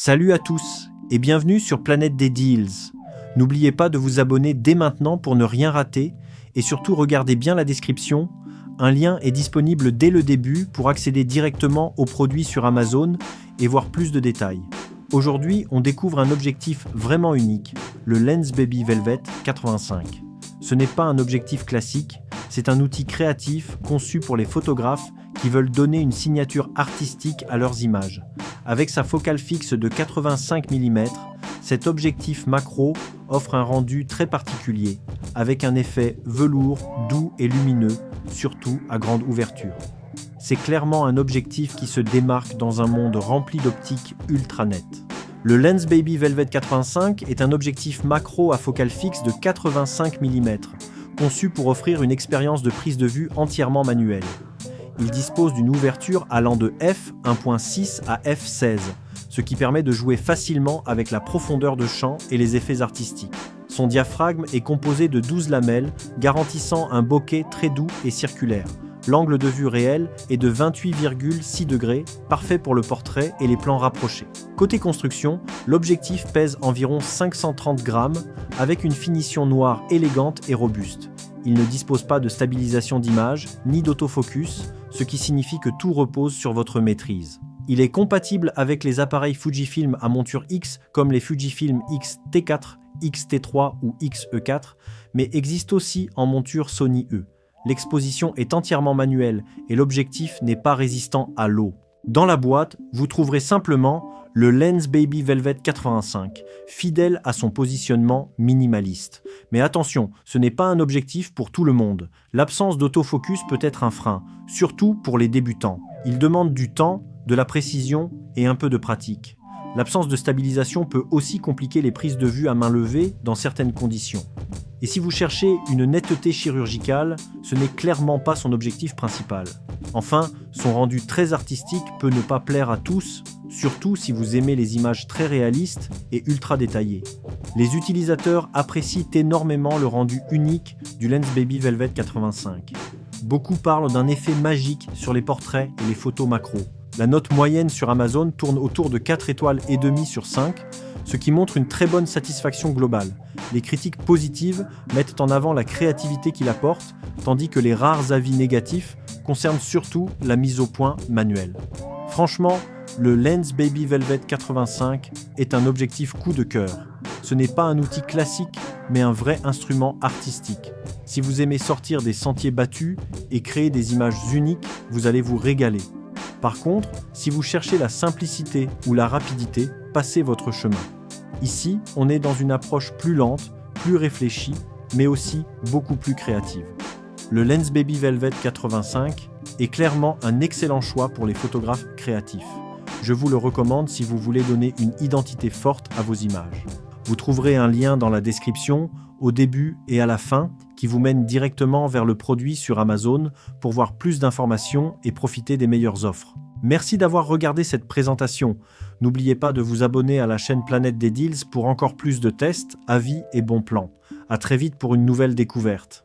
Salut à tous et bienvenue sur Planète des Deals. N'oubliez pas de vous abonner dès maintenant pour ne rien rater et surtout regardez bien la description. Un lien est disponible dès le début pour accéder directement aux produits sur Amazon et voir plus de détails. Aujourd'hui, on découvre un objectif vraiment unique, le Lensbaby Velvet 85. Ce n'est pas un objectif classique, c'est un outil créatif conçu pour les photographes qui veulent donner une signature artistique à leurs images. Avec sa focale fixe de 85 mm, cet objectif macro offre un rendu très particulier, avec un effet velours, doux et lumineux, surtout à grande ouverture. C'est clairement un objectif qui se démarque dans un monde rempli d'optiques ultra nettes. Le Lensbaby Velvet 85 est un objectif macro à focale fixe de 85 mm, conçu pour offrir une expérience de prise de vue entièrement manuelle. Il dispose d'une ouverture allant de f1.6 à f16, ce qui permet de jouer facilement avec la profondeur de champ et les effets artistiques. Son diaphragme est composé de 12 lamelles, garantissant un bokeh très doux et circulaire. L'angle de vue réel est de 28,6 degrés, parfait pour le portrait et les plans rapprochés. Côté construction, l'objectif pèse environ 530 grammes, avec une finition noire élégante et robuste. Il ne dispose pas de stabilisation d'image, ni d'autofocus, ce qui signifie que tout repose sur votre maîtrise. Il est compatible avec les appareils Fujifilm à monture X, comme les Fujifilm X-T4, X-T3 ou X-E4, mais existe aussi en monture Sony E. L'exposition est entièrement manuelle et l'objectif n'est pas résistant à l'eau. Dans la boîte, vous trouverez simplement le Lensbaby Velvet 85, fidèle à son positionnement minimaliste. Mais attention, ce n'est pas un objectif pour tout le monde. L'absence d'autofocus peut être un frein, surtout pour les débutants. Il demande du temps, de la précision et un peu de pratique. L'absence de stabilisation peut aussi compliquer les prises de vue à main levée dans certaines conditions. Et si vous cherchez une netteté chirurgicale, ce n'est clairement pas son objectif principal. Enfin, son rendu très artistique peut ne pas plaire à tous, surtout si vous aimez les images très réalistes et ultra détaillées. Les utilisateurs apprécient énormément le rendu unique du Lensbaby Velvet 85. Beaucoup parlent d'un effet magique sur les portraits et les photos macro. La note moyenne sur Amazon tourne autour de 4 étoiles et demie sur 5, ce qui montre une très bonne satisfaction globale. Les critiques positives mettent en avant la créativité qu'il apporte, tandis que les rares avis négatifs concernent surtout la mise au point manuelle. Franchement, le Lensbaby Velvet 85 est un objectif coup de cœur. Ce n'est pas un outil classique, mais un vrai instrument artistique. Si vous aimez sortir des sentiers battus et créer des images uniques, vous allez vous régaler. Par contre, si vous cherchez la simplicité ou la rapidité, passez votre chemin. Ici, on est dans une approche plus lente, plus réfléchie, mais aussi beaucoup plus créative. Le Lensbaby Velvet 85 est clairement un excellent choix pour les photographes créatifs. Je vous le recommande si vous voulez donner une identité forte à vos images. Vous trouverez un lien dans la description, au début et à la fin, qui vous mène directement vers le produit sur Amazon pour voir plus d'informations et profiter des meilleures offres. Merci d'avoir regardé cette présentation. N'oubliez pas de vous abonner à la chaîne Planète des Deals pour encore plus de tests, avis et bons plans. À très vite pour une nouvelle découverte.